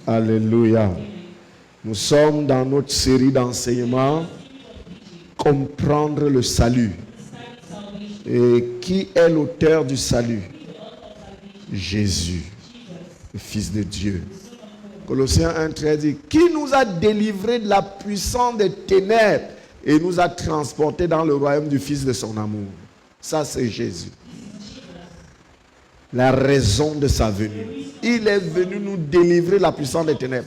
Alléluia. Nous sommes dans notre série d'enseignements Comprendre le salut. Et qui est l'auteur du salut? Jésus, le Fils de Dieu. Colossiens 1,13 dit: qui nous a délivrés de la puissance des ténèbres et nous a transportés dans le royaume du Fils de son amour. Ça, c'est Jésus. La raison de sa venue. Il est venu nous délivrer de la puissance des ténèbres.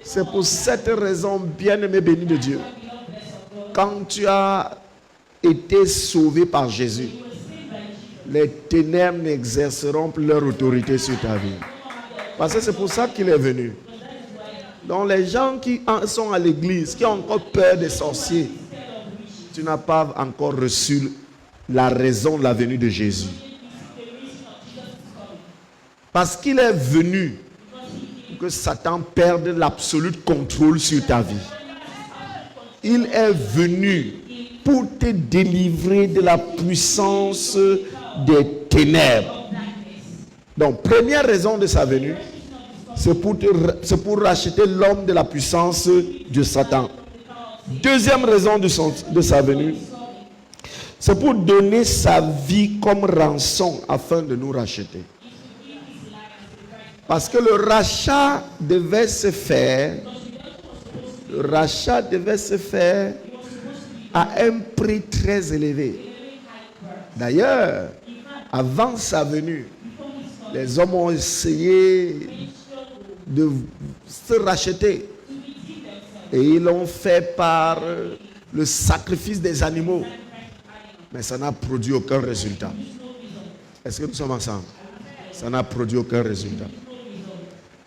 C'est pour cette raison, bien-aimé béni de Dieu, quand tu as été sauvé par Jésus, les ténèbres n'exerceront plus leur autorité sur ta vie. Parce que c'est pour ça qu'il est venu. Donc les gens qui sont à l'église, qui ont encore peur des sorciers, tu n'as pas encore reçu la raison de la venue de Jésus. Parce qu'il est venu pour que Satan perde l'absolu contrôle sur ta vie. Il est venu pour te délivrer de la puissance des ténèbres. Donc, première raison de sa venue, c'est pour racheter l'homme de la puissance de Satan. Deuxième raison de sa venue, c'est pour donner sa vie comme rançon afin de nous racheter. Parce que le rachat devait se faire à un prix très élevé. D'ailleurs, avant sa venue, les hommes ont essayé de se racheter. Et ils l'ont fait par le sacrifice des animaux. Mais ça n'a produit aucun résultat. Est-ce que nous sommes ensemble? Ça n'a produit aucun résultat.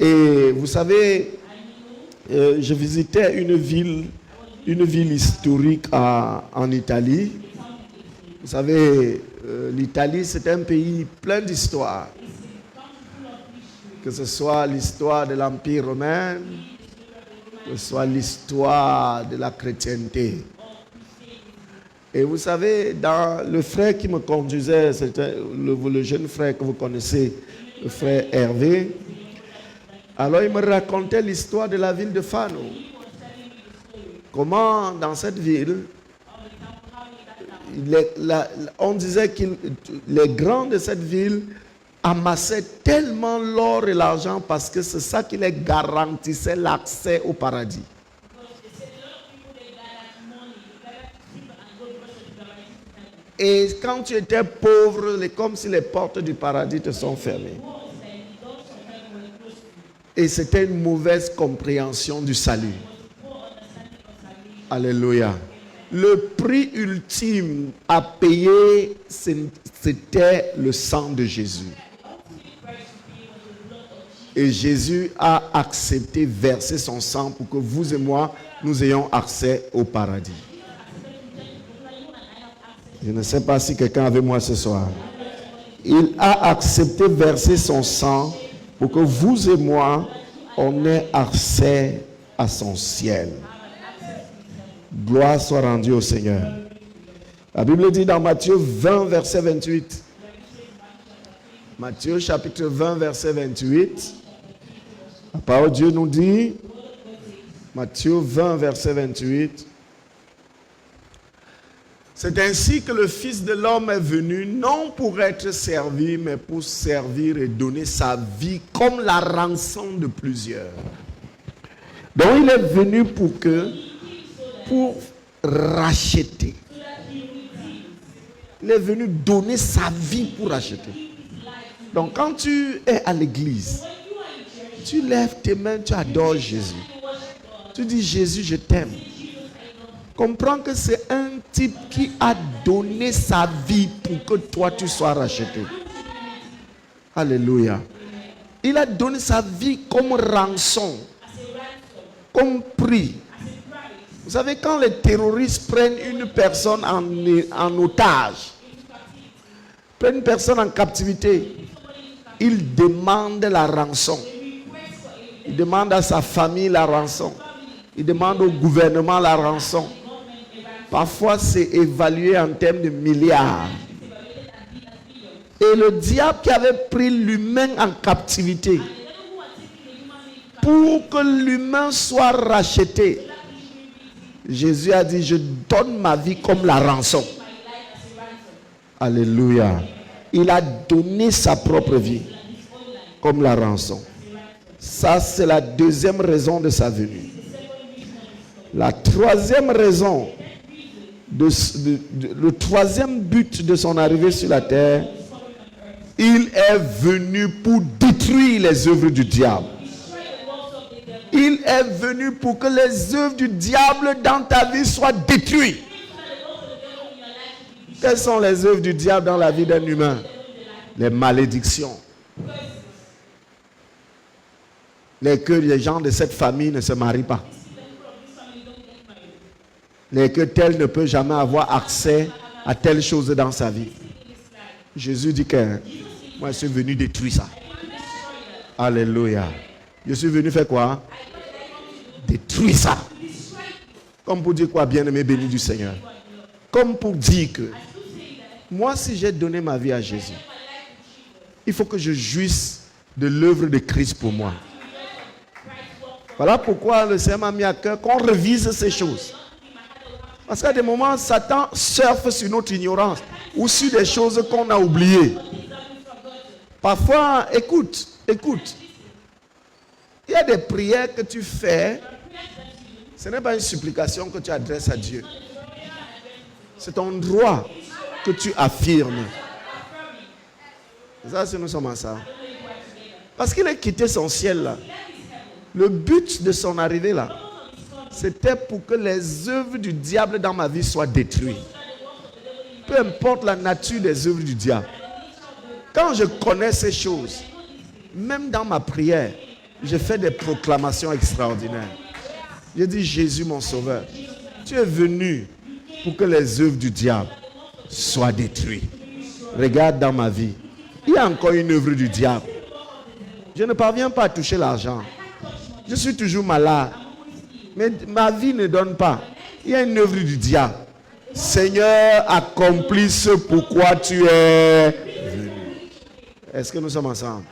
Et vous savez, je visitais une ville historique en Italie. Vous savez, l'Italie, c'est un pays plein d'histoire. Que ce soit l'histoire de l'Empire romain, que ce soit l'histoire de la chrétienté. Et vous savez, dans le frère qui me conduisait, c'était le jeune frère que vous connaissez, le frère Hervé. Alors il me racontait l'histoire de la ville de Fano. Comment dans cette ville, on disait que les grands de cette ville amassaient tellement l'or et l'argent parce que c'est ça qui les garantissait l'accès au paradis. Et quand tu étais pauvre, c'est comme si les portes du paradis te sont fermées. Et c'était une mauvaise compréhension du salut. Alléluia. Le prix ultime à payer, c'était le sang de Jésus. Et Jésus a accepté verser son sang pour que vous et moi, nous ayons accès au paradis. Je ne sais pas si quelqu'un est avec moi ce soir. Il a accepté verser son sang pour que vous et moi, on ait accès à son ciel. Gloire soit rendue au Seigneur. La Bible dit dans Matthieu 20, verset 28. Matthieu chapitre 20, verset 28. La parole de Dieu nous dit, Matthieu 20, verset 28. C'est ainsi que le Fils de l'homme est venu, non pour être servi, mais pour servir et donner sa vie comme la rançon de plusieurs. Donc il est venu pour racheter. Il est venu donner sa vie pour racheter. Donc quand tu es à l'église, tu lèves tes mains, tu adores Jésus. Tu dis: Jésus, je t'aime. Comprends que c'est un type qui a donné sa vie pour que toi tu sois racheté. Alléluia. Il a donné sa vie comme rançon, comme prix. Vous savez, quand les terroristes prennent une personne en otage, prennent une personne en captivité, ils demandent la rançon. Ils demandent à sa famille la rançon. Ils demandent au gouvernement la rançon. Parfois, c'est évalué en termes de milliards. Et le diable qui avait pris l'humain en captivité, Pour que l'humain soit racheté, Jésus a dit, je donne ma vie comme la rançon. Alléluia. Il a donné sa propre vie comme la rançon. Ça, c'est la deuxième raison de sa venue. La troisième raison, le troisième but de son arrivée sur la terre, il est venu pour détruire les œuvres du diable. Il est venu pour que les œuvres du diable dans ta vie soient détruites. Quelles sont les œuvres du diable dans la vie d'un humain? Les malédictions. Que les gens de cette famille ne se marient pas. Que tel ne peut jamais avoir accès à telle chose dans sa vie. Jésus dit que moi je suis venu détruire ça. Alléluia. Je suis venu faire quoi? Détruire ça. Comme pour dire quoi, bien-aimé béni du Seigneur? Comme pour dire que moi, si j'ai donné ma vie à Jésus, il faut que je jouisse de l'œuvre de Christ pour moi. Voilà pourquoi le Seigneur m'a mis à cœur qu'on revise ces choses. Parce qu'à des moments, Satan surfe sur notre ignorance ou sur des choses qu'on a oubliées. Parfois, écoute. Il y a des prières que tu fais. Ce n'est pas une supplication que tu adresses à Dieu. C'est ton droit que tu affirmes. Ça, c'est nous sommes ensemble. Parce qu'il a quitté son ciel là. Le but de son arrivée là, c'était pour que les œuvres du diable dans ma vie soient détruites. Peu importe la nature des œuvres du diable. Quand je connais ces choses, même dans ma prière, je fais des proclamations extraordinaires. Je dis, Jésus mon sauveur, tu es venu pour que les œuvres du diable soient détruites. Regarde dans ma vie, il y a encore une œuvre du diable. Je ne parviens pas à toucher l'argent. Je suis toujours malade. Mais ma vie ne donne pas. Il y a une œuvre du diable. Seigneur, accomplis ce pourquoi tu es venu. Est-ce que nous sommes ensemble?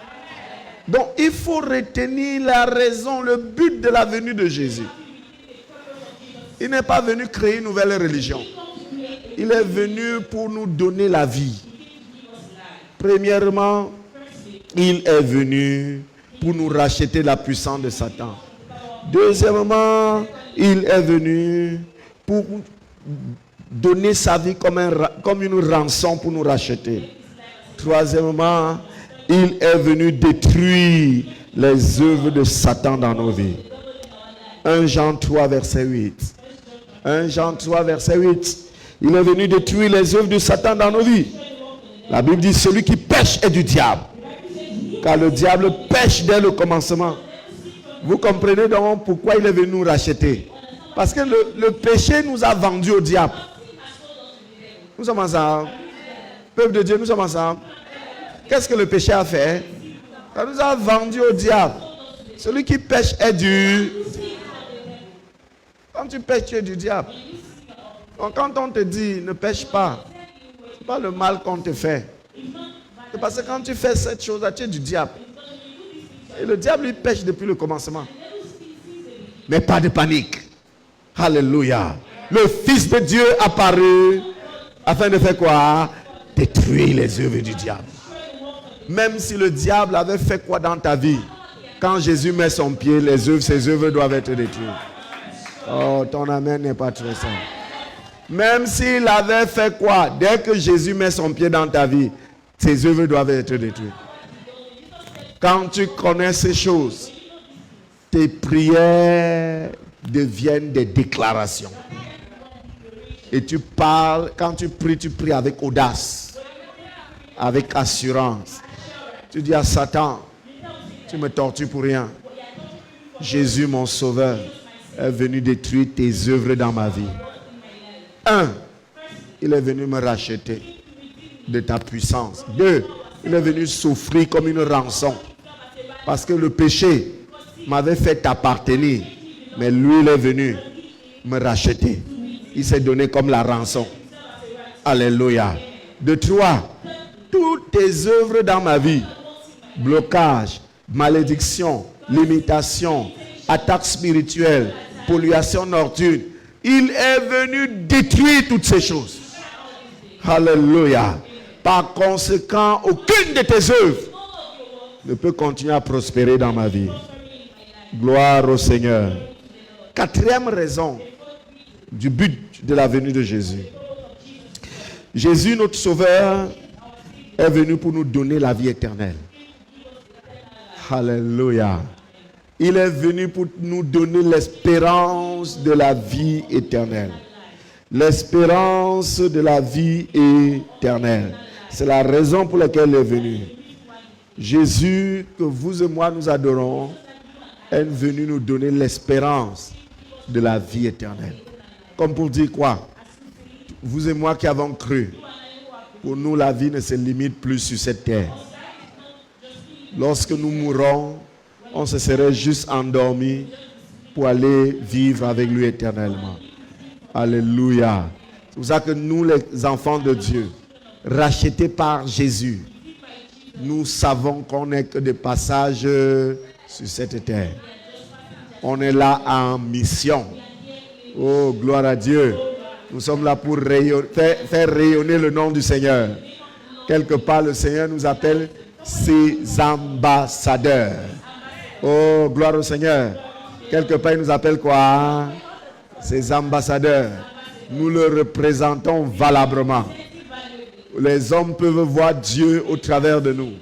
Donc, il faut retenir la raison, le but de la venue de Jésus. Il n'est pas venu créer une nouvelle religion. Il est venu pour nous donner la vie. Premièrement, il est venu pour nous racheter la puissance de Satan. Deuxièmement, il est venu pour donner sa vie comme une rançon pour nous racheter. Troisièmement, il est venu détruire les œuvres de Satan dans nos vies. 1 Jean 3, verset 8. 1 Jean 3, verset 8. Il est venu détruire les œuvres de Satan dans nos vies. La Bible dit, celui qui pêche est du diable. Car le diable pêche dès le commencement. Vous comprenez donc pourquoi il est venu nous racheter. Parce que le péché nous a vendus au diable. Nous sommes ensemble. Peuple de Dieu, nous sommes ensemble. Qu'est-ce que le péché a fait? Ça nous a vendus au diable. Celui qui pêche est du... Quand tu pêches, tu es du diable. Donc quand on te dit ne pêche pas, ce n'est pas le mal qu'on te fait. C'est parce que quand tu fais cette chose-là, tu es du diable. Et le diable, il pêche depuis le commencement. Mais pas de panique. Alléluia. Le Fils de Dieu apparu afin de faire quoi? Détruire les œuvres du diable. Même si le diable avait fait quoi dans ta vie, quand Jésus met son pied, ses œuvres doivent être détruites. Oh, ton amen n'est pas très simple. Même s'il avait fait quoi, dès que Jésus met son pied dans ta vie, ses œuvres doivent être détruites. Quand tu connais ces choses, tes prières deviennent des déclarations. Et tu parles, quand tu pries avec audace, avec assurance. Tu dis à Satan, tu me tortures pour rien. Jésus, mon sauveur, est venu détruire tes œuvres dans ma vie. 1, il est venu me racheter de ta puissance. 2, il est venu souffrir comme une rançon. Parce que le péché m'avait fait appartenir. Mais lui, il est venu me racheter. Il s'est donné comme la rançon. Alléluia. De 3, toutes tes œuvres dans ma vie, blocage, malédiction, limitation, attaque spirituelle, pollution nocturne. Il est venu détruire toutes ces choses. Alléluia. Par conséquent, aucune de tes œuvres ne peut continuer à prospérer dans ma vie. Gloire au Seigneur. Quatrième raison du but de la venue de Jésus. Jésus, notre Sauveur, est venu pour nous donner la vie éternelle. Alléluia. Il est venu pour nous donner l'espérance de la vie éternelle. L'espérance de la vie éternelle. C'est la raison pour laquelle il est venu. Jésus, que vous et moi nous adorons, est venu nous donner l'espérance de la vie éternelle. Comme pour dire quoi? Vous et moi qui avons cru, pour nous la vie ne se limite plus sur cette terre. Lorsque nous mourrons, on se serait juste endormi pour aller vivre avec lui éternellement. Alléluia. C'est pour ça que nous, les enfants de Dieu, rachetés par Jésus, nous savons qu'on n'est que des passages sur cette terre. On est là en mission. Oh, gloire à Dieu. Nous sommes là pour faire rayonner le nom du Seigneur. Quelque part, le Seigneur nous appelle ses ambassadeurs. Oh, gloire au Seigneur. Quelque part, il nous appelle quoi? Ses ambassadeurs. Nous le représentons valablement. Les hommes peuvent voir Dieu au travers de nous.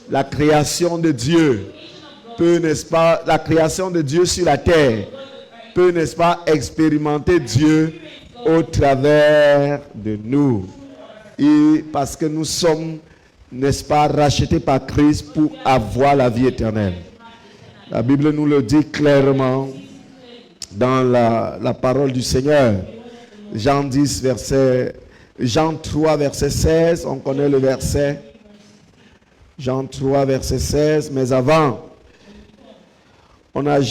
La création de Dieu peut, n'est-ce pas, la création de Dieu sur la terre peut, n'est-ce pas, expérimenter Dieu au travers de nous. Et parce que nous sommes, n'est-ce pas, rachetés par Christ pour avoir la vie éternelle. La Bible nous le dit clairement dans la parole du Seigneur. Jean 3, verset 16, on connaît le verset. Jean 3, verset 16, mais avant, on a 1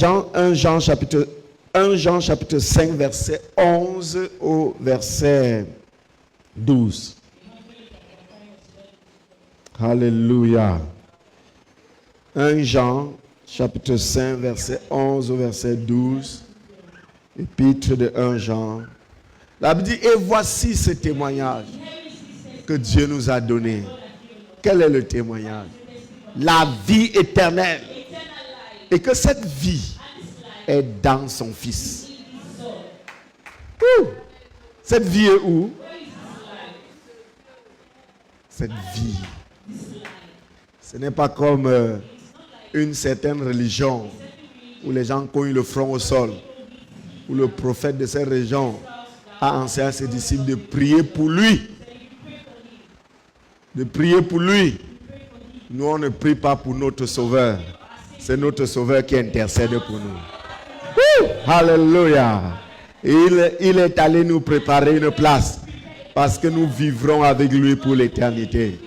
Jean chapitre 5, verset 11 au verset 12. Alléluia. 1 Jean chapitre 5, verset 11 au verset 12. Épître de 1 Jean. La Bible dit, et voici ce témoignage que Dieu nous a donné. Quel est le témoignage? La vie éternelle. Et que cette vie est dans son Fils. Cette vie est où? Cette vie. Ce n'est pas comme une certaine religion où les gens cognent le front au sol, où le prophète de cette région a enseigné à ses disciples de prier pour lui. De prier pour lui. Nous, on ne prie pas pour notre Sauveur. C'est notre Sauveur qui intercède pour nous. Alléluia. Il est allé nous préparer une place parce que nous vivrons avec lui pour l'éternité.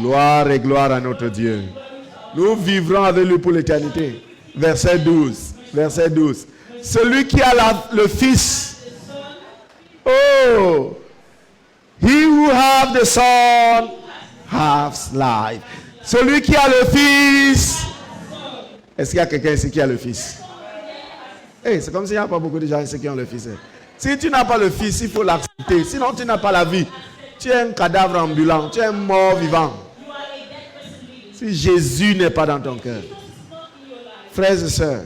Gloire et gloire à notre Dieu. Nous vivrons avec lui pour l'éternité. Verset 12. Verset 12. Celui qui a le Fils. Oh, he who have the Son has life. Celui qui a le Fils. Est-ce qu'il y a quelqu'un ici qui a le Fils? C'est comme s'il n'y a pas beaucoup de gens ici qui ont le Fils. Si tu n'as pas le Fils, il faut l'accepter. Sinon, tu n'as pas la vie. Tu es un cadavre ambulant. Tu es un mort vivant. Si Jésus n'est pas dans ton cœur. Frères et sœurs,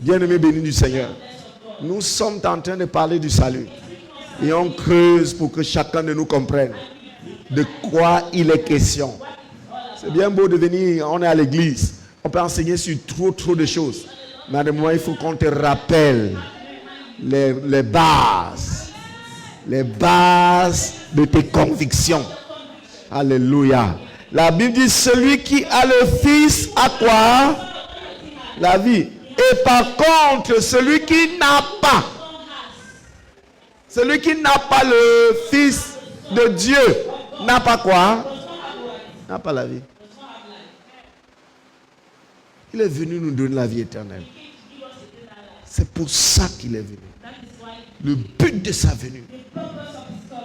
bien-aimés bénis du Seigneur, nous sommes en train de parler du salut. Et on creuse pour que chacun de nous comprenne de quoi il est question. C'est bien beau de venir, on est à l'église. On peut enseigner sur trop de choses. Mais à un moment, il faut qu'on te rappelle les bases. Les bases de tes convictions. Alléluia. La Bible dit, celui qui a le Fils a quoi? La vie. Et par contre, celui qui n'a pas le Fils de Dieu n'a pas quoi? N'a pas la vie. Il est venu nous donner la vie éternelle. C'est pour ça qu'il est venu. Le but de sa venue,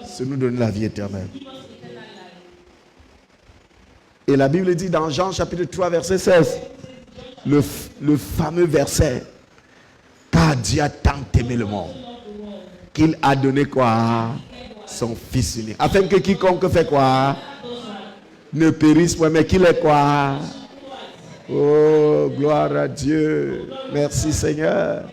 c'est nous donner la vie éternelle. Et la Bible dit dans Jean chapitre 3 verset 16, le fameux verset. Car Dieu a tant aimé le monde qu'il a donné quoi? Son Fils unique. Afin que quiconque fait quoi? Ne périsse point, mais qu'il est quoi? Oh, gloire à Dieu. Merci Seigneur.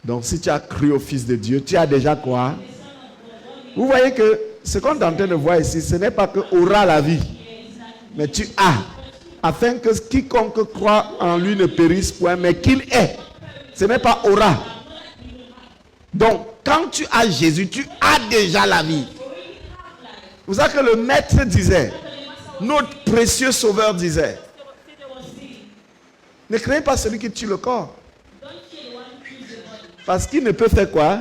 Donc si tu as cru au Fils de Dieu, tu as déjà quoi? Vous voyez que ce qu'on est en train de voir ici, ce n'est pas que aura la vie, mais tu as. Afin que quiconque croit en lui ne périsse point, mais qu'il est. Ce n'est pas aura. Donc, quand tu as Jésus, tu as déjà la vie. Vous savez que le maître disait, notre précieux sauveur disait, ne craignez pas celui qui tue le corps. Parce qu'il ne peut faire quoi?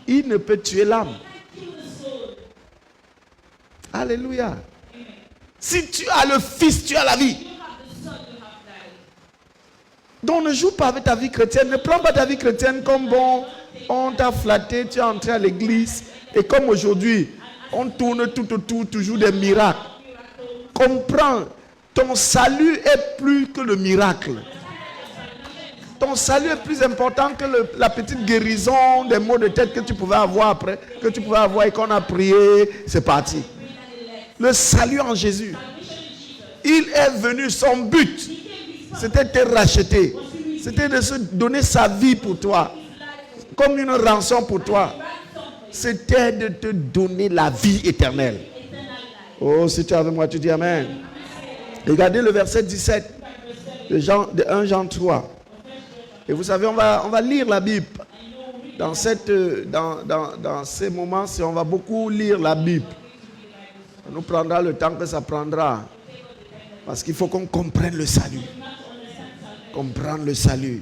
Il ne peut tuer l'âme. Alléluia. Si tu as le Fils, tu as la vie. Donc ne joue pas avec ta vie chrétienne. Ne prends pas ta vie chrétienne comme bon. On t'a flatté, tu es entré à l'église. Et comme aujourd'hui, on tourne tout autour, toujours des miracles. Comprends, ton salut est plus que le miracle. Ton salut est plus important que la petite guérison des maux de tête que tu pouvais avoir après, que tu pouvais avoir et qu'on a prié, c'est parti. Le salut en Jésus. Il est venu, son but, c'était de te racheter. C'était de se donner sa vie pour toi. Comme une rançon pour toi. C'était de te donner la vie éternelle. Oh, si tu es avec moi, tu dis Amen. Regardez le verset 17 de 1 Jean 3. Et vous savez, on va lire la Bible. Dans ces moments-ci, on va beaucoup lire la Bible. Ça nous prendra le temps que ça prendra. Parce qu'il faut qu'on comprenne le salut. Comprendre le salut.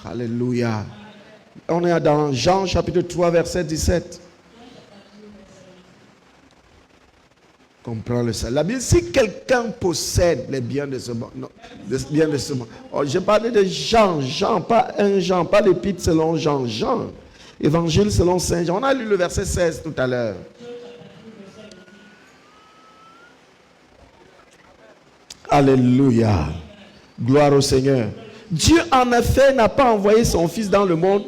Alléluia. On est dans Jean chapitre 3, verset 17. Comprendre le salut. La Bible, si quelqu'un possède les biens de ce monde, Oh, j'ai parlé de Jean, pas un Jean, pas l'épître selon Jean, évangile selon Saint Jean. On a lu le verset 16 tout à l'heure. Alléluia. Gloire au Seigneur. Dieu en effet n'a pas envoyé son Fils dans le monde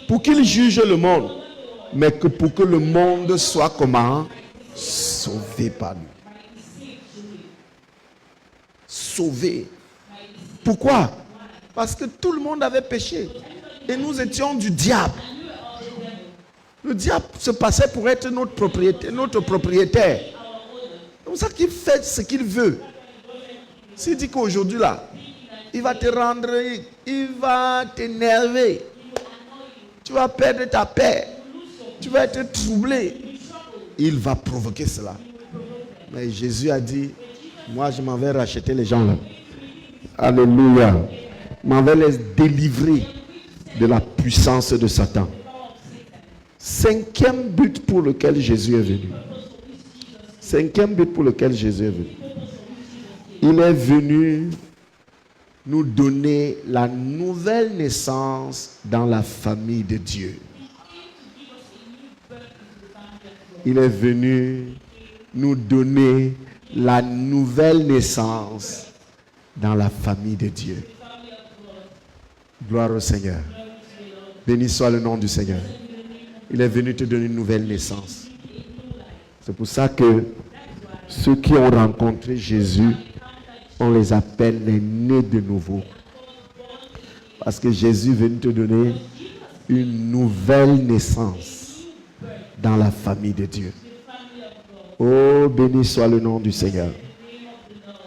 pour qu'il juge le monde, mais que pour que le monde soit comment? Sauvé par lui. Sauvé. Pourquoi? Parce que tout le monde avait péché. Et nous étions du diable. Le diable se passait pour être notre propriétaire. C'est pour ça qu'il fait ce qu'il veut. S'il dit qu'aujourd'hui là, il va te rendre, il va t'énerver. Tu vas perdre ta paix. Tu vas être troublé. Il va provoquer cela. Mais Jésus a dit, moi je m'en vais racheter les gens là. Alléluia. Je m'en vais les délivrer de la puissance de Satan. Cinquième but pour lequel Jésus est venu. Cinquième but pour lequel Jésus est venu. Il est venu nous donner la nouvelle naissance dans la famille de Dieu. Il est venu nous donner la nouvelle naissance dans la famille de Dieu. Gloire au Seigneur. Béni soit le nom du Seigneur. Il est venu te donner une nouvelle naissance. C'est pour ça que ceux qui ont rencontré Jésus, on les appelle les nés de nouveau. Parce que Jésus est venu te donner une nouvelle naissance dans la famille de Dieu. Oh, béni soit le nom du Seigneur.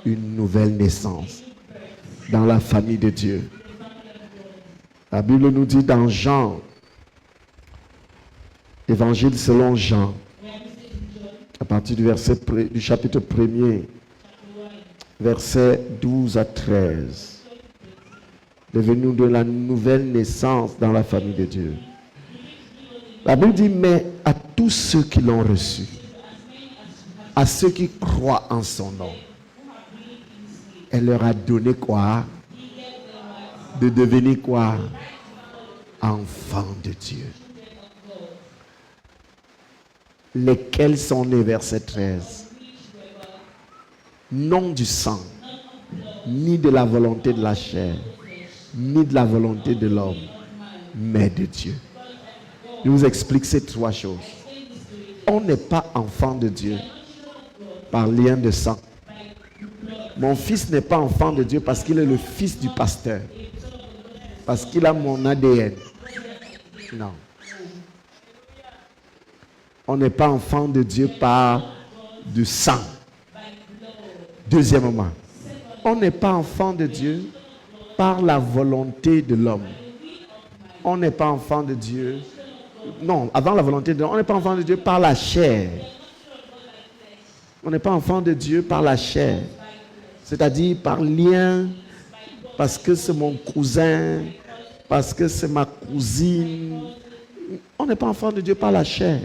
Une nouvelle naissance dans la famille de Dieu. La Bible nous dit dans Jean, Évangile selon Jean, à partir du chapitre 1er, versets 12 à 13. Il est venu de la nouvelle naissance dans la famille de Dieu. La Bible dit, mais à tous ceux qui l'ont reçu, à ceux qui croient en son nom, elle leur a donné quoi? De devenir quoi? Enfants de Dieu. Lesquels sont nés, verset 13. Non du sang, ni de la volonté de la chair, ni de la volonté de l'homme, mais de Dieu. Je vous explique ces trois choses. On n'est pas enfant de Dieu par lien de sang. Mon fils n'est pas enfant de Dieu parce qu'il est le fils du pasteur. Parce qu'il a mon ADN. Non. On n'est pas enfant de Dieu par du sang. Deuxièmement, on n'est pas enfant de Dieu par la volonté de l'homme. On n'est pas enfant de Dieu. Non, avant la volonté de l'homme, on n'est pas enfant de Dieu par la chair. On n'est pas enfant de Dieu par la chair. C'est-à-dire par lien, parce que c'est mon cousin, parce que c'est ma cousine. On n'est pas enfant de Dieu par la chair.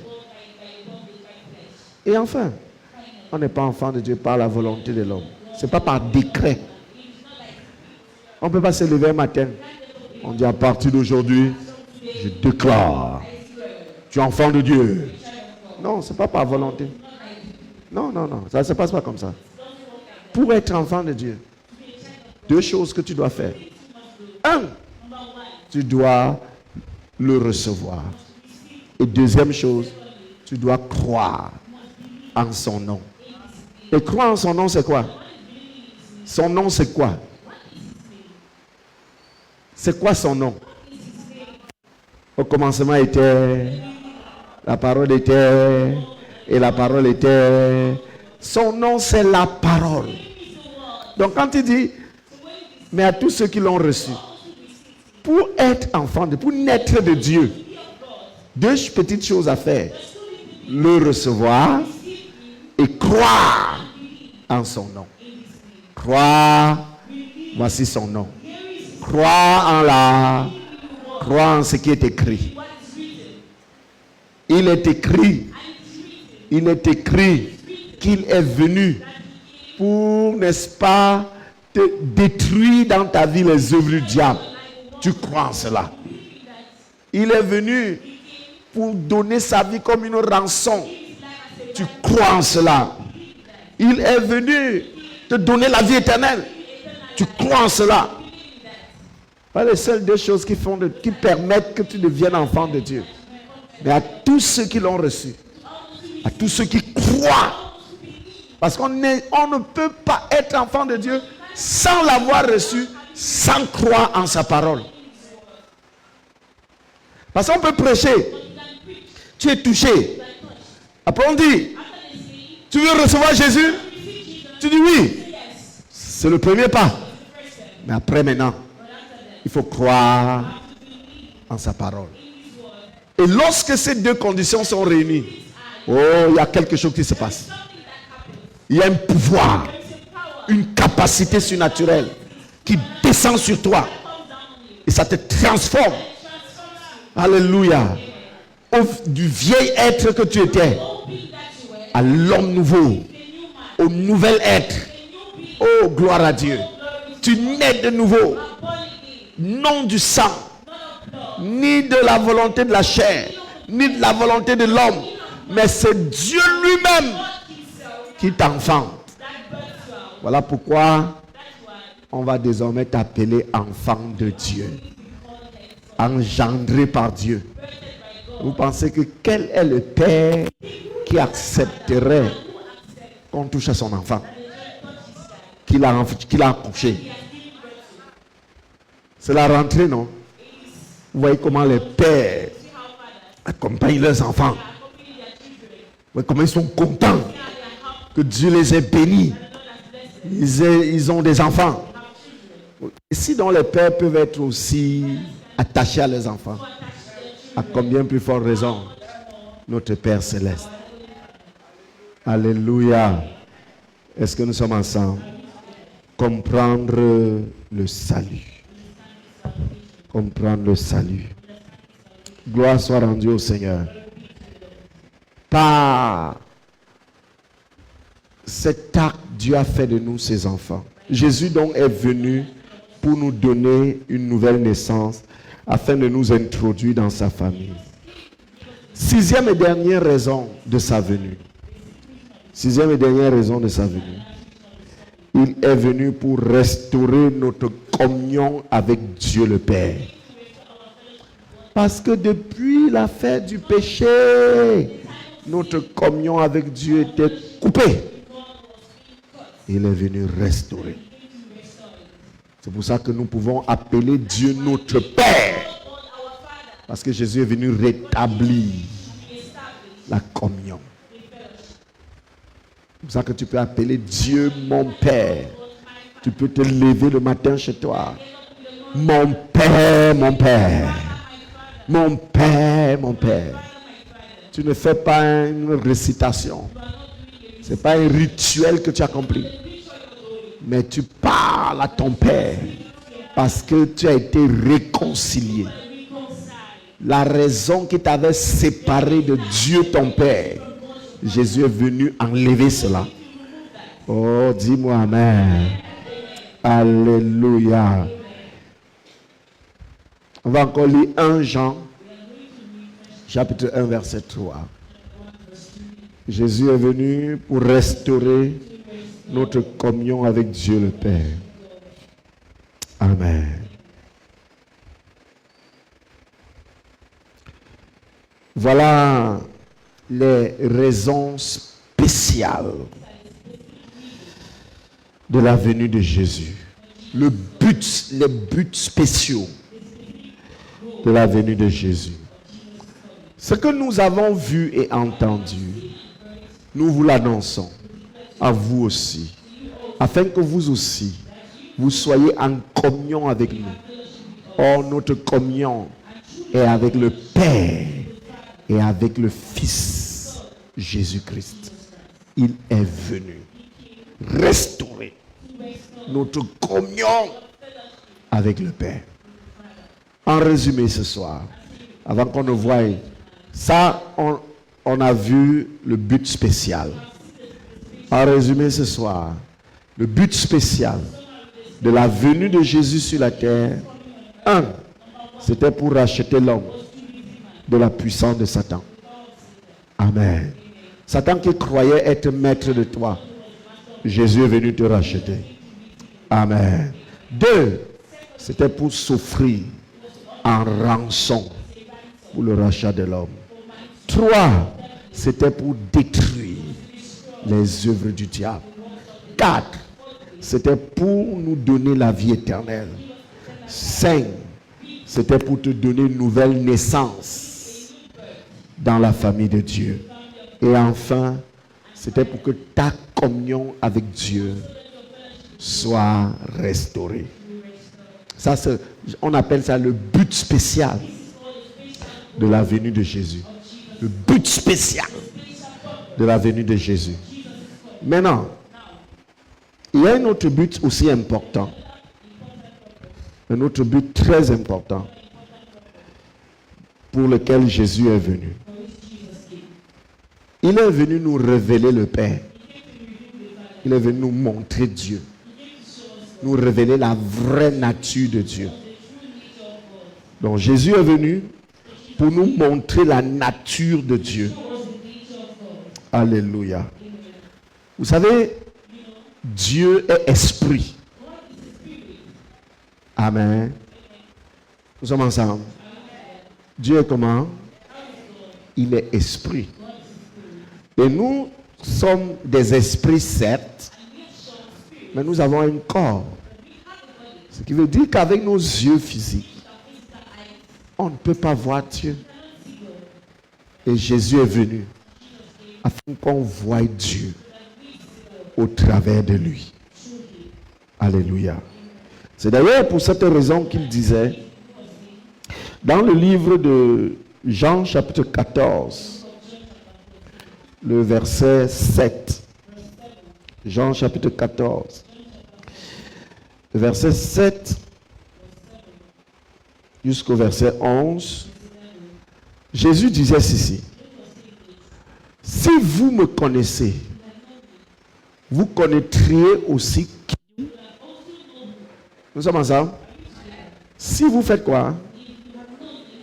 Et enfin, on n'est pas enfant de Dieu par la volonté de l'homme. Ce n'est pas par décret. On ne peut pas se lever un matin. On dit à partir d'aujourd'hui, je déclare, tu es enfant de Dieu. Non, ce n'est pas par volonté. Non, ça ne se passe pas comme ça. Pour être enfant de Dieu, deux choses que tu dois faire. Un, tu dois le recevoir. Et deuxième chose, tu dois croire en son nom. Et croire en son nom, c'est quoi? Son nom, c'est quoi? C'est quoi son nom? Au commencement était, la parole était, et la parole était. Son nom, c'est la parole. Donc quand il dit, mais à tous ceux qui l'ont reçu, pour être enfant, pour naître de Dieu, deux petites choses à faire. Le recevoir et croire en son nom. Croire, voici son nom. Croire en ce qui est écrit. Il est écrit qu'il est venu pour, n'est-ce pas, te détruire dans ta vie les œuvres du diable. Tu crois en cela. Il est venu pour donner sa vie comme une rançon. Tu crois en cela. Il est venu te donner la vie éternelle. Tu crois en cela. Ce sont les seules deux choses qui permettent que tu deviennes enfant de Dieu. Mais à tous ceux qui l'ont reçu, à tous ceux qui croient, parce qu'on ne peut pas être enfant de Dieu sans l'avoir reçu, sans croire en sa parole. Parce qu'on peut prêcher, tu es touché. Après on dit, tu veux recevoir Jésus? Tu dis oui. C'est le premier pas. Mais après maintenant, il faut croire en sa parole. Et lorsque ces deux conditions sont réunies, oh, il y a quelque chose qui se passe. Il y a un pouvoir, une capacité surnaturelle qui descend sur toi. Et ça te transforme. Alléluia. Du vieil être que tu étais à l'homme nouveau, au nouvel être. Oh, gloire à Dieu. Tu nais de nouveau. Non du sang, ni de la volonté de la chair, ni de la volonté de l'homme, mais c'est Dieu lui-même qui t'enfante. Voilà pourquoi on va désormais t'appeler enfant de Dieu, engendré par Dieu. Vous pensez que quel est le père qui accepterait qu'on touche à son enfant, qu'il a accouché? C'est la rentrée, non? Vous voyez comment les pères accompagnent leurs enfants. Vous voyez comment ils sont contents que Dieu les ait bénis. Ils ont des enfants. Et si donc les pères peuvent être aussi attachés à leurs enfants, à combien plus forte raison notre Père Céleste. Alléluia. Est-ce que nous sommes ensemble? Comprendre le salut. Comprendre le salut. Gloire soit rendue au Seigneur. Par cet acte, Dieu a fait de nous ses enfants. Jésus donc est venu pour nous donner une nouvelle naissance afin de nous introduire dans sa famille. Sixième et dernière raison de sa venue. Sixième et dernière raison de sa venue. Il est venu pour restaurer notre communion avec Dieu le Père. Parce que depuis l'affaire du péché, notre communion avec Dieu était coupée. Il est venu restaurer. C'est pour ça que nous pouvons appeler Dieu notre Père. Parce que Jésus est venu rétablir la communion. C'est pour ça que tu peux appeler Dieu mon Père. Tu peux te lever le matin chez toi. Mon Père, mon Père. Mon Père, mon Père. Tu ne fais pas une récitation. Ce n'est pas un rituel que tu accomplis. Mais tu parles à ton Père. Parce que tu as été réconcilié. La raison qui t'avait séparé de Dieu ton Père. Jésus est venu enlever cela. Oh, dis-moi Amen. Alléluia. On va encore lire 1 Jean, chapitre 1, verset 3. Jésus est venu pour restaurer notre communion avec Dieu le Père. Amen. Voilà les raisons spéciales de la venue de Jésus. Les buts spéciaux de la venue de Jésus. Ce que nous avons vu et entendu, nous vous l'annonçons à vous aussi, afin que vous aussi, vous soyez en communion avec nous. Or, notre communion est avec le Père et avec le Fils Jésus-Christ. Il est venu restaurer notre communion avec le Père. En résumé ce soir, avant qu'on ne voie ça, on a vu le but spécial. En résumé ce soir, le but spécial de la venue de Jésus sur la terre, 1, c'était pour racheter l'homme de la puissance de Satan. Amen. Satan qui croyait être maître de toi, Jésus est venu te racheter. Amen. 2, c'était pour s'offrir en rançon pour le rachat de l'homme. 3, c'était pour détruire les œuvres du diable. 4, c'était pour nous donner la vie éternelle. 5, c'était pour te donner une nouvelle naissance dans la famille de Dieu. Et enfin, c'était pour que ta communion avec Dieu soit restaurée. Ça, on appelle ça le but spécial de la venue de Jésus. Le but spécial de la venue de Jésus. Maintenant, il y a un autre but aussi important. Un autre but très important pour lequel Jésus est venu. Il est venu nous révéler le Père. Il est venu nous montrer Dieu. Nous révéler la vraie nature de Dieu. Donc Jésus est venu pour nous montrer la nature de Dieu. Alléluia. Vous savez, Dieu est esprit. Amen. Nous sommes ensemble. Dieu est comment? Il est esprit. Et nous sommes des esprits, certes, mais nous avons un corps. Ce qui veut dire qu'avec nos yeux physiques, on ne peut pas voir Dieu. Et Jésus est venu afin qu'on voie Dieu au travers de lui. Alléluia. C'est d'ailleurs pour cette raison qu'il disait dans le livre de Jean chapitre 14, le verset 7. Jean chapitre 14, verset 7 jusqu'au verset 11. Jésus disait ceci: si vous me connaissez, vous connaîtriez aussi qui. Nous sommes ensemble. Si vous faites quoi?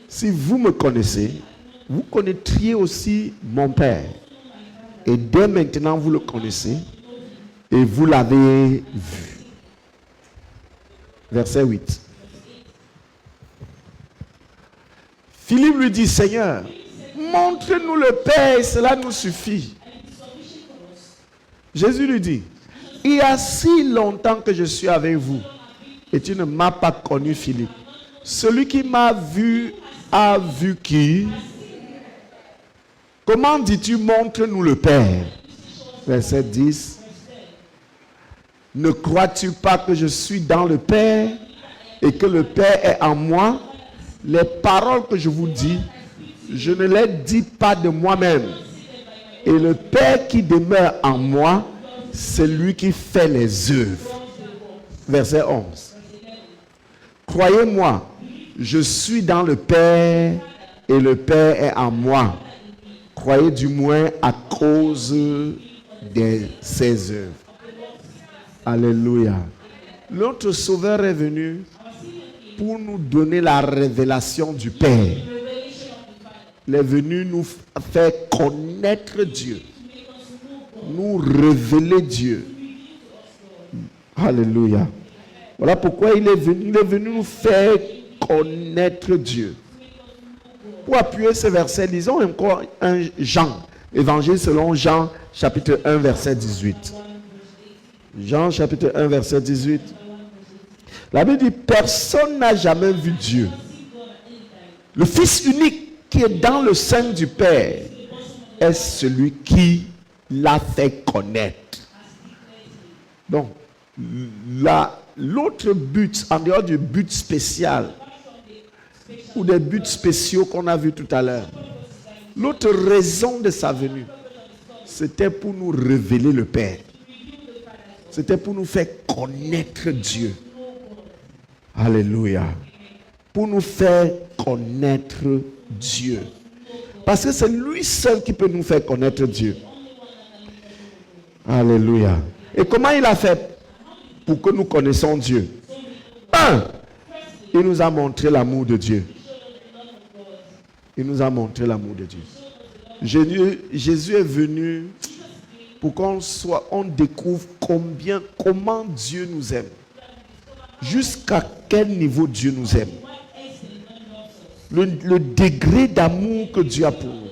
Si vous me connaissez, vous connaîtriez aussi mon Père. Et dès maintenant, vous le connaissez. Et vous l'avez vu. Verset 8. Philippe lui dit, Seigneur, montre-nous le Père et cela nous suffit. Jésus lui dit, il y a si longtemps que je suis avec vous et tu ne m'as pas connu, Philippe. Celui qui m'a vu a vu qui? Comment dis-tu, montre-nous le Père? Verset 10. Ne crois-tu pas que je suis dans le Père et que le Père est en moi? Les paroles que je vous dis, je ne les dis pas de moi-même. Et le Père qui demeure en moi, c'est lui qui fait les œuvres. Verset 11. Croyez-moi, je suis dans le Père et le Père est en moi. Croyez du moins à cause de ses œuvres. Alléluia. Notre Sauveur est venu pour nous donner la révélation du Père. Il est venu nous faire connaître Dieu, nous révéler Dieu. Alléluia. Voilà pourquoi il est venu nous faire connaître Dieu. Pour appuyer ce verset, lisons encore un Jean, Évangile selon Jean, chapitre 1, verset 18. Jean, chapitre 1, verset 18. La Bible dit, personne n'a jamais vu Dieu. Le Fils unique qui est dans le sein du Père est celui qui l'a fait connaître. Donc, l'autre but, en dehors du but spécial, ou des buts spéciaux qu'on a vus tout à l'heure, l'autre raison de sa venue, c'était pour nous révéler le Père. C'était pour nous faire connaître Dieu. Alléluia. Pour nous faire connaître Dieu. Parce que c'est lui seul qui peut nous faire connaître Dieu. Alléluia. Et comment il a fait pour que nous connaissions Dieu? Il nous a montré l'amour de Dieu. Il nous a montré l'amour de Dieu. Jésus est venu pour on découvre comment Dieu nous aime. Jusqu'à quel niveau Dieu nous aime. Le degré d'amour que Dieu a pour nous.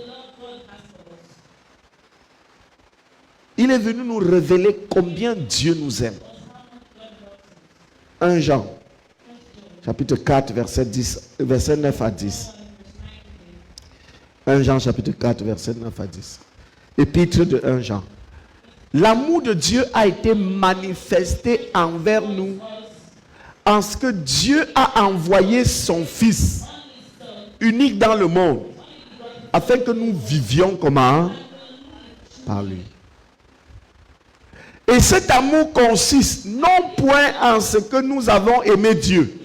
Il est venu nous révéler combien Dieu nous aime. 1 Jean, chapitre 4, verset 9 à 10. 1 Jean, chapitre 4, verset 9 à 10. Épître de 1 Jean. L'amour de Dieu a été manifesté envers nous en ce que Dieu a envoyé son Fils unique dans le monde afin que nous vivions comment? Par lui. Et cet amour consiste non point en ce que nous avons aimé Dieu,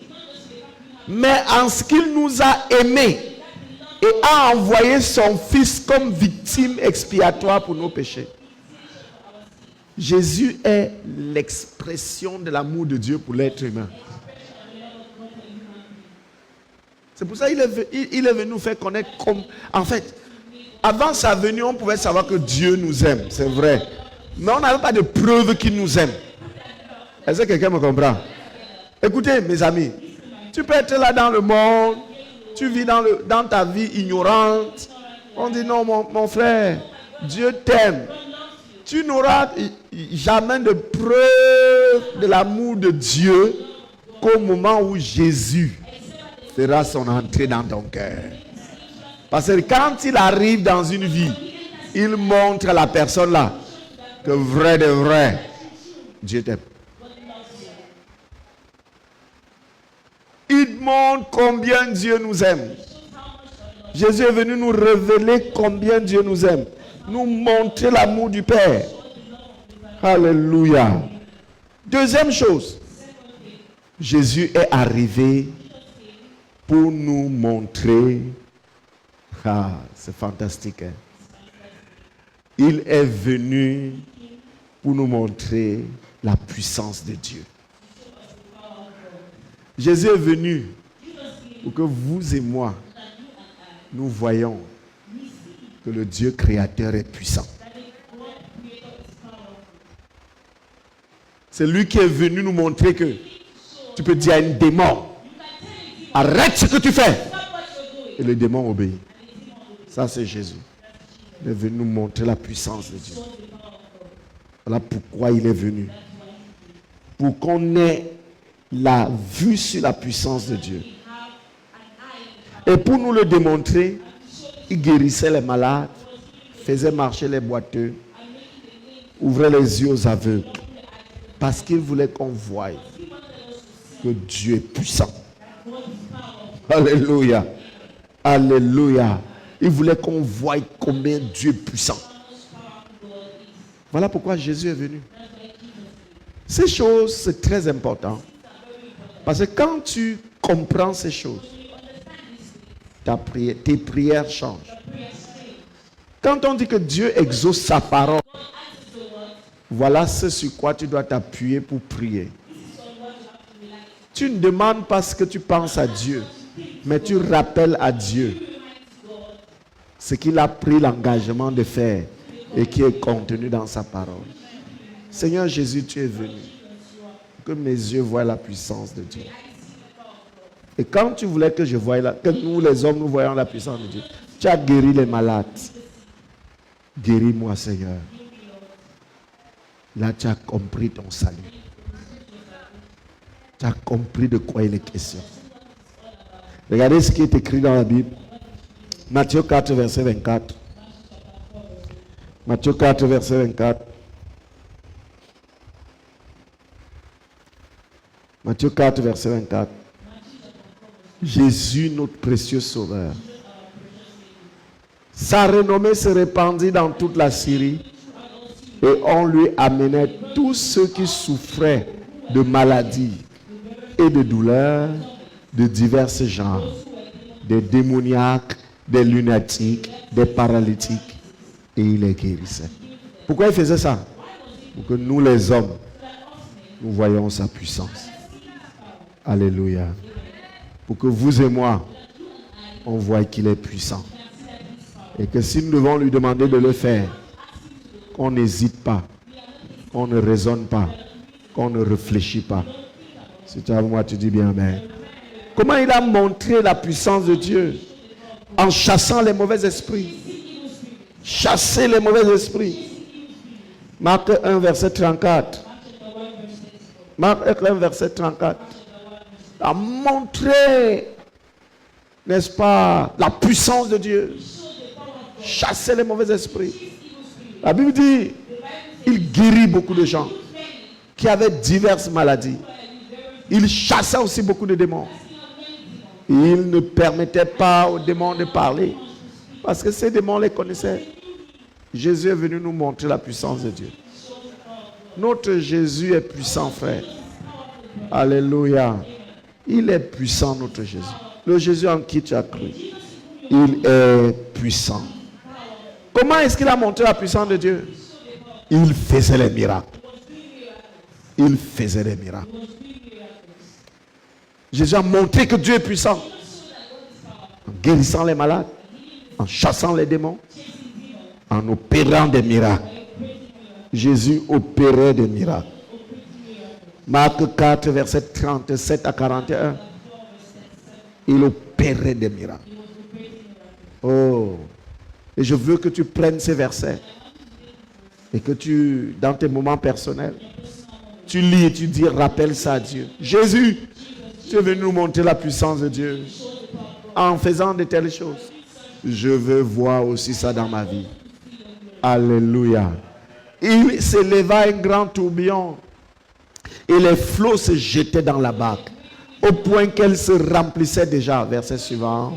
mais en ce qu'il nous a aimés et a envoyé son Fils comme victime expiatoire pour nos péchés. Jésus est l'expression de l'amour de Dieu pour l'être humain. C'est pour ça qu'il est venu nous faire connaître comme... En fait, avant sa venue, on pouvait savoir que Dieu nous aime, c'est vrai. Mais on n'avait pas de preuve qu'il nous aime. Est-ce que quelqu'un me comprend? Écoutez, mes amis, tu peux être là dans le monde, tu vis dans ta vie ignorante. On dit non, mon frère, Dieu t'aime. Tu n'auras jamais de preuve de l'amour de Dieu qu'au moment où Jésus fera son entrée dans ton cœur. Parce que quand il arrive dans une vie, il montre à la personne là que vrai de vrai, Dieu t'aime. Il montre combien Dieu nous aime. Jésus est venu nous révéler combien Dieu nous aime. Nous montrer l'amour du Père. Alléluia. Deuxième chose, Jésus est arrivé pour nous montrer. C'est fantastique. Hein? Il est venu pour nous montrer la puissance de Dieu. Jésus est venu pour que vous et moi, nous voyons que le Dieu créateur est puissant. C'est lui qui est venu nous montrer que tu peux dire à un démon, arrête ce que tu fais. Et le démon obéit. Ça, c'est Jésus. Il est venu nous montrer la puissance de Dieu. Voilà pourquoi il est venu. Pour qu'on ait la vue sur la puissance de Dieu. Et pour nous le démontrer, il guérissait les malades, faisait marcher les boiteux, ouvrait les yeux aux aveugles. Parce qu'il voulait qu'on voie que Dieu est puissant. Alléluia. Alléluia. Il voulait qu'on voie combien Dieu est puissant. Voilà pourquoi Jésus est venu. Ces choses, c'est très important. Parce que quand tu comprends ces choses, tes prières changent. Quand on dit que Dieu exauce sa parole, voilà ce sur quoi tu dois t'appuyer pour prier. Tu ne demandes pas ce que tu penses à Dieu, mais tu rappelles à Dieu ce qu'il a pris l'engagement de faire et qui est contenu dans sa parole. Seigneur Jésus, tu es venu. Que mes yeux voient la puissance de Dieu. Et quand tu voulais que je voie que nous les hommes nous voyons la puissance de Dieu, tu as guéri les malades. Guéris-moi, Seigneur. Là, tu as compris ton salut. Tu as compris de quoi il est question. Regardez ce qui est écrit dans la Bible. Matthieu 4, verset 24. Matthieu 4, verset 24. Matthieu 4, verset 24. Jésus, notre précieux Sauveur. Sa renommée se répandit dans toute la Syrie et on lui amenait tous ceux qui souffraient de maladies et de douleurs de divers genres, des démoniaques, des lunatiques, des paralytiques, et il les guérissait. Pourquoi il faisait ça? Pour que nous les hommes, nous voyons sa puissance. Alléluia. Pour que vous et moi, on voie qu'il est puissant. Et que si nous devons lui demander de le faire, qu'on n'hésite pas, qu'on ne raisonne pas, qu'on ne réfléchit pas. Si tu as moi, tu dis bien amen. Comment il a montré la puissance de Dieu? En chassant les mauvais esprits. Chasser les mauvais esprits. Marc 1, verset 34. Marc 1, verset 34. A montré, n'est-ce pas, la puissance de Dieu. Chasser les mauvais esprits. La Bible dit, il guérit beaucoup de gens qui avaient diverses maladies. Il chassait aussi beaucoup de démons. Il ne permettait pas aux démons de parler. Parce que ces démons les connaissaient. Jésus est venu nous montrer la puissance de Dieu. Notre Jésus est puissant, frère. Alléluia. Il est puissant, notre Jésus. Le Jésus en qui tu as cru. Il est puissant. Comment est-ce qu'il a montré la puissance de Dieu? Il faisait les miracles. Il faisait les miracles. Jésus a montré que Dieu est puissant. En guérissant les malades, en chassant les démons, en opérant des miracles. Jésus opérait des miracles. Marc 4, verset 37 à 41. Il opérait des miracles. Oh! Et je veux que tu prennes ces versets. Et que tu, dans tes moments personnels, tu lis et tu dis, rappelle ça à Dieu. Jésus, tu es venu nous montrer la puissance de Dieu. En faisant de telles choses. Je veux voir aussi ça dans ma vie. Alléluia. Il s'éleva un grand tourbillon. Et les flots se jetaient dans la barque. Au point qu'elle se remplissait déjà. Verset suivant.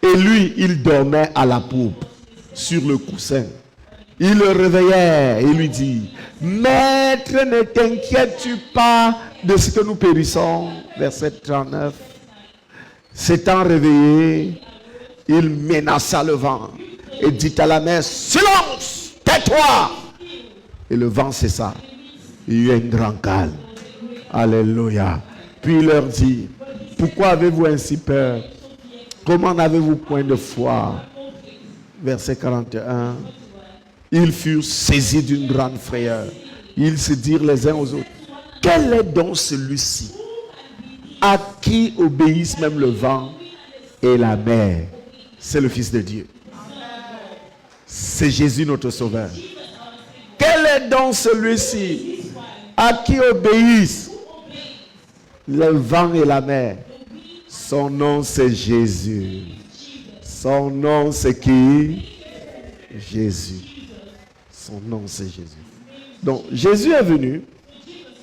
Et lui, il dormait à la poupe, sur le coussin. Il le réveillait et lui dit, Maître, ne t'inquiètes-tu pas de ce que nous périssons? Verset 39. S'étant réveillé, il menaça le vent et dit à la mer, silence, tais-toi. Et le vent cessa. Il y a un grand calme. Alléluia. Puis il leur dit, pourquoi avez-vous ainsi peur? Comment n'avez-vous point de foi? Verset 41. Ils furent saisis d'une grande frayeur. Ils se dirent les uns aux autres, quel est donc celui-ci à qui obéissent même le vent et la mer? C'est le Fils de Dieu. C'est Jésus notre Sauveur. Quel est donc celui-ci à qui obéissent le vent et la mer? Son nom c'est Jésus. Son nom c'est qui? Jésus. Son nom c'est Jésus. Donc Jésus est venu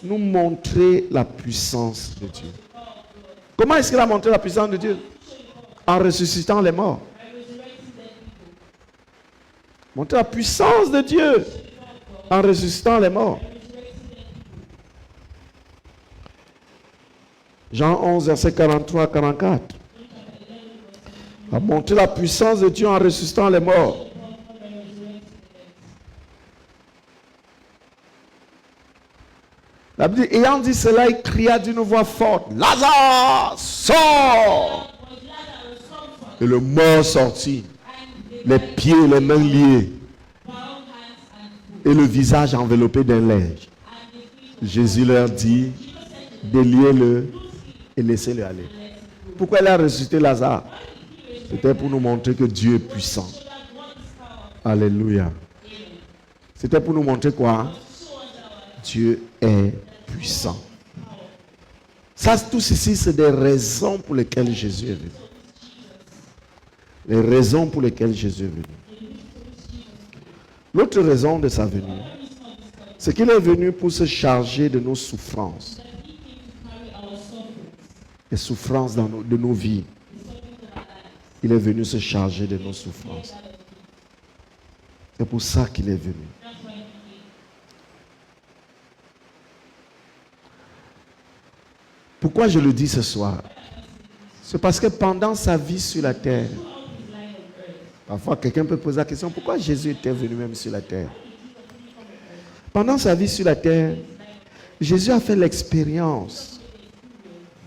nous montrer la puissance de Dieu. Comment est-ce qu'il a montré la puissance de Dieu? En ressuscitant les morts. Montrer la puissance de Dieu en ressuscitant les morts. Jean 11, verset 43-44. A montré la puissance de Dieu en ressuscitant les morts. La Bible dit, ayant dit cela, il cria d'une voix forte, Lazare, sors! Et le mort sortit, les pieds et les mains liés, et le visage enveloppé d'un linge. Jésus leur dit, déliez-le et laissez-le aller. Pourquoi il a ressuscité Lazare? C'était pour nous montrer que Dieu est puissant. Alléluia. C'était pour nous montrer quoi? Dieu est puissant. Ça, tout ceci, c'est des raisons pour lesquelles Jésus est venu. Les raisons pour lesquelles Jésus est venu. L'autre raison de sa venue, c'est qu'il est venu pour se charger de nos souffrances. Les souffrances de nos vies. Il est venu se charger de nos souffrances. C'est pour ça qu'il est venu. Pourquoi je le dis ce soir? C'est parce que pendant sa vie sur la terre, parfois quelqu'un peut poser la question, pourquoi Jésus était venu même sur la terre? Pendant sa vie sur la terre, Jésus a fait l'expérience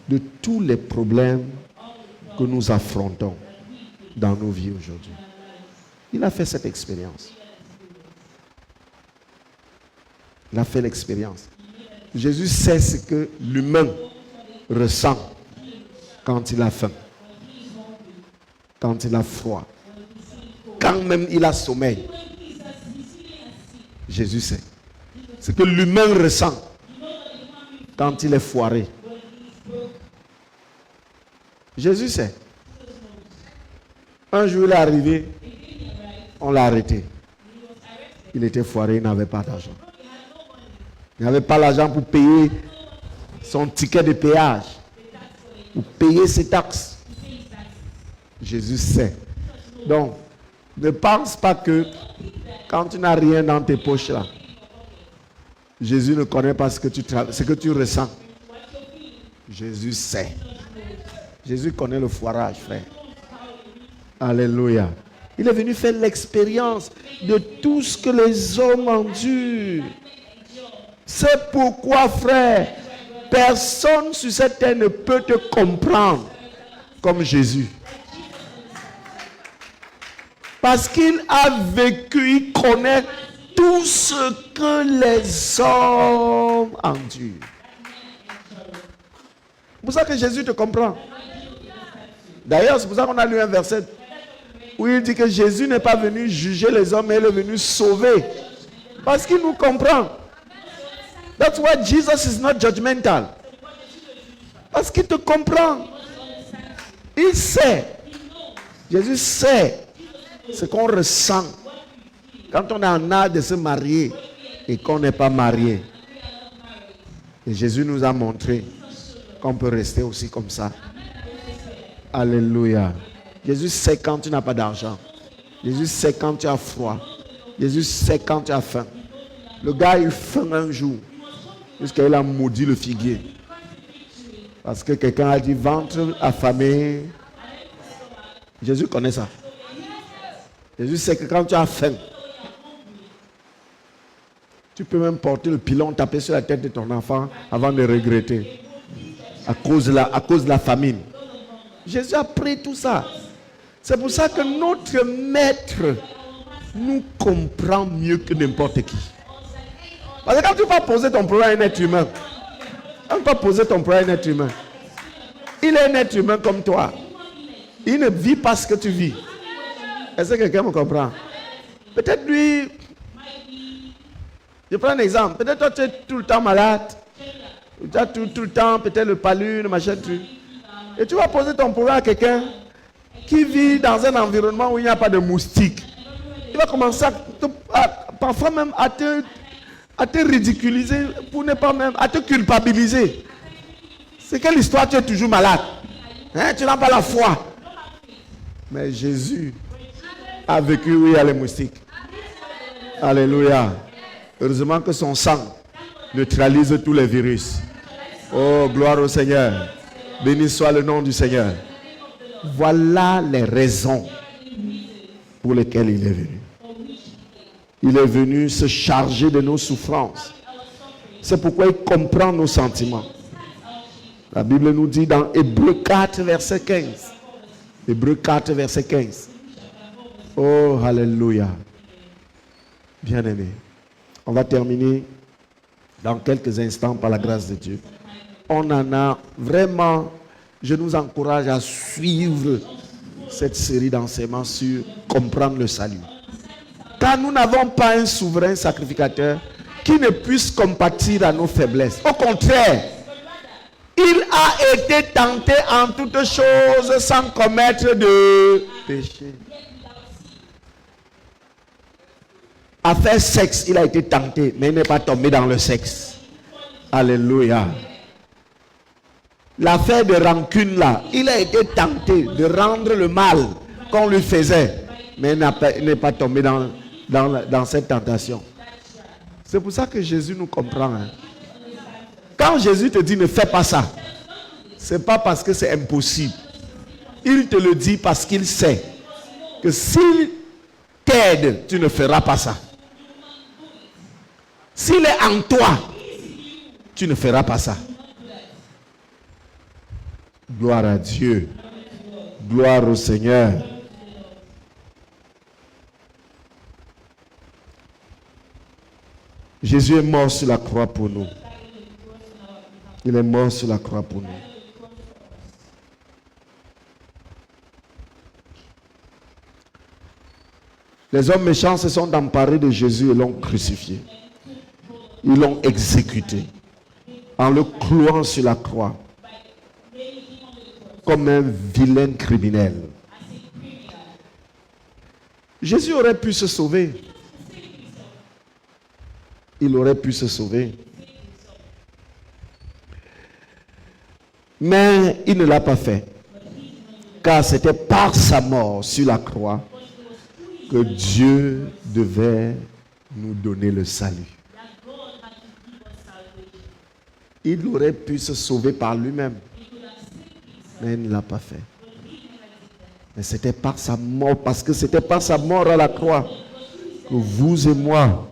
de tous les problèmes que nous affrontons dans nos vies aujourd'hui. Il a fait cette expérience. Il a fait l'expérience. Jésus sait ce que l'humain ressent quand il a faim, quand il a froid, quand même il a sommeil. Jésus sait ce que l'humain ressent quand il est foiré. Jésus sait. Un jour il est arrivé, on l'a arrêté. Il était foiré, il n'avait pas d'argent. Il n'avait pas l'argent pour payer son ticket de péage, pour payer ses taxes. Jésus sait. Donc, ne pense pas que quand tu n'as rien dans tes poches là, Jésus ne connaît pas ce que tu ressens. Jésus sait. Jésus connaît le foirage, frère. Alléluia. Il est venu faire l'expérience de tout ce que les hommes endurent. C'est pourquoi, frère, personne sur cette terre ne peut te comprendre comme Jésus. Parce qu'il a vécu, il connaît tout ce que les hommes endurent. C'est pour ça que Jésus te comprend. D'ailleurs, c'est pour ça qu'on a lu un verset où il dit que Jésus n'est pas venu juger les hommes, mais il est venu sauver. Parce qu'il nous comprend. That's why Jesus is not judgmental. Parce qu'il te comprend. Il sait. Jésus sait ce qu'on ressent quand on est en âge de se marier et qu'on n'est pas marié. Et Jésus nous a montré qu'on peut rester aussi comme ça. Alléluia. Jésus sait quand tu n'as pas d'argent. Jésus sait quand tu as froid. Jésus sait quand tu as faim. Le gars, il faim un jour jusqu'à il a maudit le figuier. Parce que quelqu'un a dit ventre affamé. Jésus connaît ça. Jésus sait que quand tu as faim, tu peux même porter le pilon, taper sur la tête de ton enfant avant de regretter. À cause de la famine. Jésus a pris tout ça. C'est pour ça que notre maître nous comprend mieux que n'importe qui. Parce que quand tu vas poser ton problème à un être humain, quand tu vas poser ton problème à un être humain, il est un être humain comme toi. Il ne vit pas ce que tu vis. Est-ce que quelqu'un me comprend? Peut-être lui, je prends un exemple. Peut-être toi tu es tout le temps malade. Tu as tout le temps, peut-être le palu, le machin, truc. Et tu vas poser ton problème à quelqu'un qui vit dans un environnement où il n'y a pas de moustiques. Il va commencer parfois même à te ridiculiser, pour ne pas même, à te culpabiliser. C'est quelle histoire, tu es toujours malade. Hein, tu n'as pas la foi. Mais Jésus a vécu où il y a les moustiques. Alléluia. Heureusement que son sang neutralise tous les virus. Oh, gloire au Seigneur. Béni soit le nom du Seigneur. Voilà les raisons pour lesquelles il est venu. Il est venu se charger de nos souffrances. C'est pourquoi il comprend nos sentiments. La Bible nous dit dans Hébreux 4, verset 15. Hébreux 4, verset 15. Oh, alléluia. Bien-aimé. On va terminer dans quelques instants par la grâce de Dieu. On en a vraiment, je nous encourage à suivre cette série d'enseignements sur comprendre le salut. Car nous n'avons pas un souverain sacrificateur qui ne puisse compatir à nos faiblesses. Au contraire, il a été tenté en toutes choses sans commettre de péché. À faire sexe, il a été tenté, mais il n'est pas tombé dans le sexe. Alléluia. L'affaire de rancune là, il a été tenté de rendre le mal qu'on lui faisait, mais il n'est pas tombé dans cette tentation. C'est pour ça que Jésus nous comprend. Hein. Quand Jésus te dit ne fais pas ça, ce n'est pas parce que c'est impossible. Il te le dit parce qu'il sait que s'il t'aide, tu ne feras pas ça. S'il est en toi, tu ne feras pas ça. Gloire à Dieu. Gloire au Seigneur. Jésus est mort sur la croix pour nous. Il est mort sur la croix pour nous. Les hommes méchants se sont emparés de Jésus et l'ont crucifié. Ils l'ont exécuté en le clouant sur la croix comme un vilain criminel. Jésus aurait pu se sauver. Il aurait pu se sauver. Mais il ne l'a pas fait. Car c'était par sa mort sur la croix que Dieu devait nous donner le salut. Il aurait pu se sauver par lui-même. Mais il ne l'a pas fait. Mais c'était par sa mort, parce que c'était par sa mort à la croix que vous et moi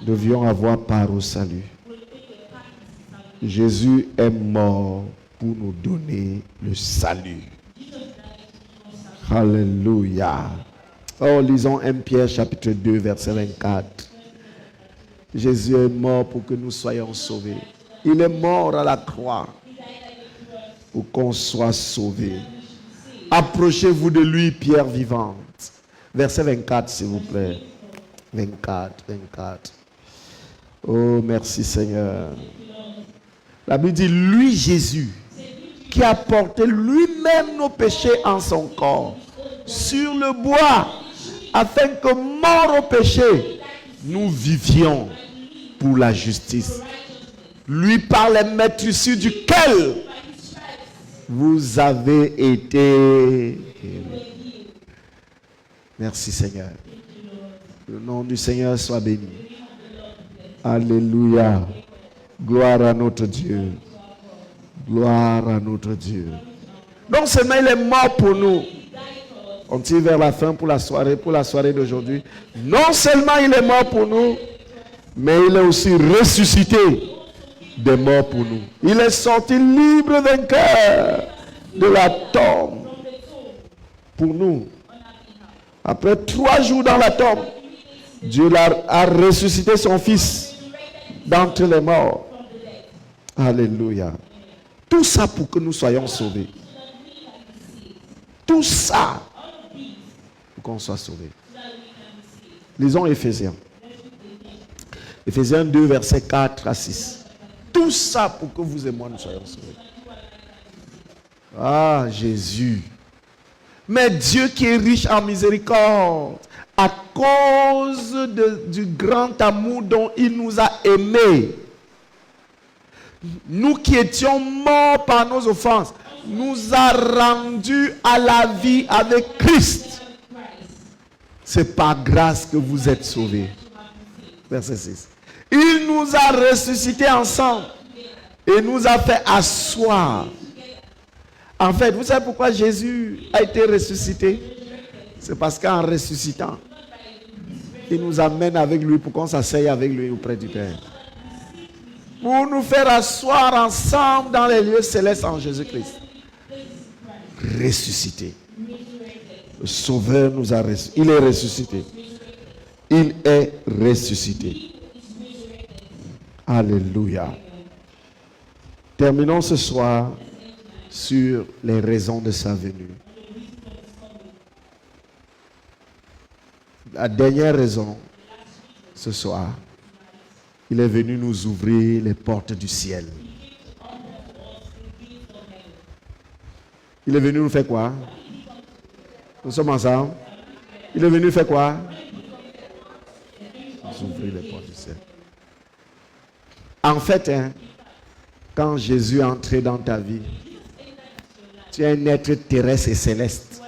devions avoir part au salut. Jésus est mort pour nous donner le salut. Alléluia. Oh, lisons 1 Pierre chapitre 2, verset 24. Jésus est mort pour que nous soyons sauvés. Il est mort à la croix pour qu'on soit sauvés. Approchez-vous de lui, pierre vivante. Verset 24, s'il vous plaît. 24. Oh, merci Seigneur. La Bible dit, lui Jésus, qui a porté lui-même nos péchés en son corps, sur le bois, afin que, mort au péché, nous vivions pour la justice. Lui par les meurtrissures duquel vous avez été guéris. Merci Seigneur. Le nom du Seigneur soit béni. Alléluia. Gloire à notre Dieu. Gloire à notre Dieu. Non seulement il est mort pour nous. On tire vers la fin pour la soirée d'aujourd'hui. Non seulement il est mort pour nous, mais il est aussi ressuscité des morts pour nous. Il est sorti libre vainqueur de la tombe pour nous. Après 3 jours dans la tombe, Dieu a ressuscité son fils d'entre les morts. Alléluia. Tout ça pour que nous soyons sauvés. Tout ça pour qu'on soit sauvés. Lisons Éphésiens. Éphésiens 2, versets 4 à 6. Tout ça pour que vous et moi nous soyons sauvés. Ah, Jésus. Mais Dieu qui est riche en miséricorde, à cause du grand amour dont il nous a aimés, nous qui étions morts par nos offenses, nous a rendus à la vie avec Christ. C'est par grâce que vous êtes sauvés. Verset 6. Il nous a ressuscités ensemble et nous a fait asseoir. En fait, vous savez pourquoi Jésus a été ressuscité? C'est parce qu'en ressuscitant, il nous amène avec lui pour qu'on s'asseye avec lui auprès du Père. Pour nous faire asseoir ensemble dans les lieux célestes en Jésus-Christ. Ressuscité. Le Sauveur nous a ressuscité. Il est ressuscité. Il est ressuscité. Alléluia. Terminons ce soir sur les raisons de sa venue. La dernière raison, ce soir, il est venu nous ouvrir les portes du ciel. Il est venu nous faire quoi? Nous sommes ensemble. Il est venu faire quoi? Nous ouvrir les portes du ciel. En fait, quand Jésus est entré dans ta vie, tu es un être terrestre et céleste.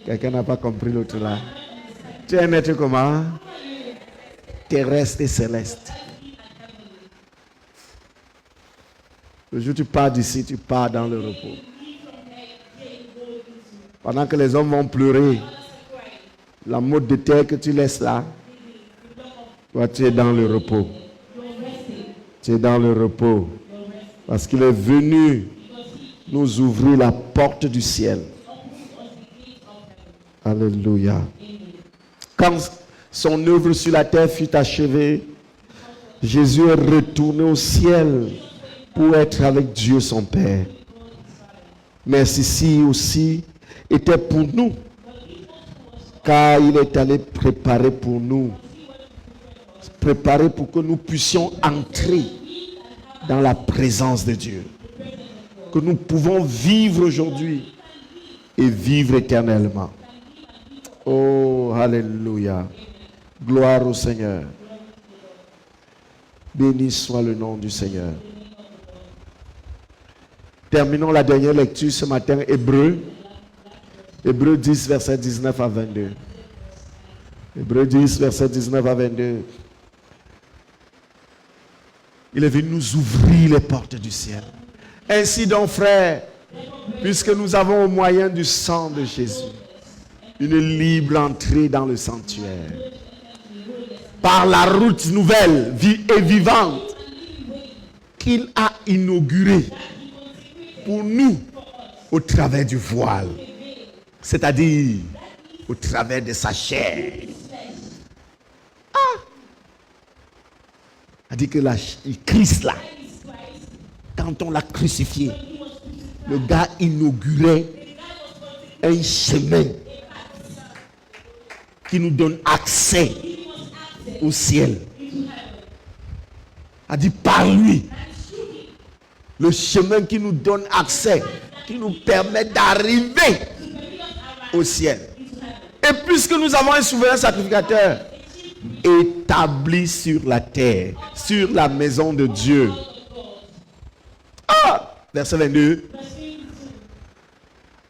Quelqu'un n'a pas compris l'autre là. Tu es un être comment? Terrestre et céleste. Le jour où tu pars d'ici, tu pars dans le repos. Pendant que les hommes vont pleurer, la motte de terre que tu laisses là, toi tu es dans le repos. Tu es dans le repos. Parce qu'il est venu nous ouvrir la porte du ciel. Alléluia. Quand son œuvre sur la terre fut achevée, Jésus est retourné au ciel pour être avec Dieu son Père. Mais ceci aussi était pour nous, car il est allé préparer pour nous, préparer pour que nous puissions entrer dans la présence de Dieu, que nous pouvons vivre aujourd'hui et vivre éternellement. Oh, alléluia. Gloire au Seigneur. Béni soit le nom du Seigneur. Terminons la dernière lecture ce matin, Hébreux 10, verset 19 à 22. Hébreux 10, verset 19 à 22. Il est venu nous ouvrir les portes du ciel. Ainsi donc, frères, puisque nous avons au moyen du sang de Jésus une libre entrée dans le sanctuaire, par la route nouvelle et vivante qu'il a inaugurée pour nous au travers du voile, c'est-à-dire au travers de sa chair. A dit que le Christ là, quand on l'a crucifié, le gars inaugurait un chemin qui nous donne accès au ciel. A dit par lui, le chemin qui nous donne accès, qui nous permet d'arriver au ciel. Et puisque nous avons un souverain sacrificateur établi sur la terre, sur la maison de Dieu. Verset 22.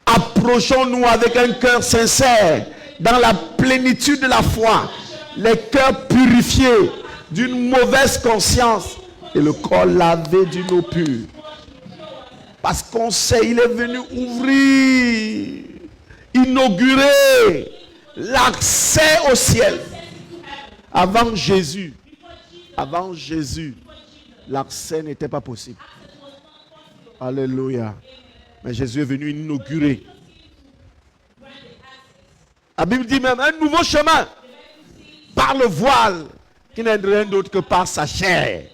Approchons-nous avec un cœur sincère, dans la plénitude de la foi, les cœurs purifiés d'une mauvaise conscience et le corps lavé d'une eau pure. Parce qu'on sait, il est venu ouvrir, inaugurer l'accès au ciel. Avant Jésus, l'accès n'était pas possible. Alléluia. Mais Jésus est venu inaugurer. La Bible dit même un nouveau chemin par le voile qui n'est rien d'autre que par sa chair.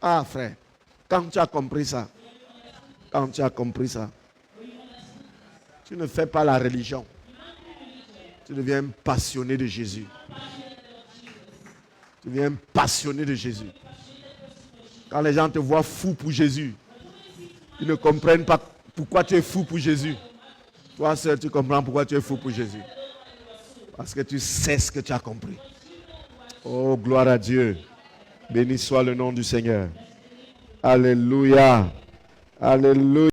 Ah frère, quand tu as compris ça, tu ne fais pas la religion. Tu deviens passionné de Jésus. Tu deviens passionné de Jésus. Quand les gens te voient fou pour Jésus, ils ne comprennent pas pourquoi tu es fou pour Jésus. Toi seul, tu comprends pourquoi tu es fou pour Jésus. Parce que tu sais ce que tu as compris. Oh, gloire à Dieu. Béni soit le nom du Seigneur. Alléluia. Alléluia.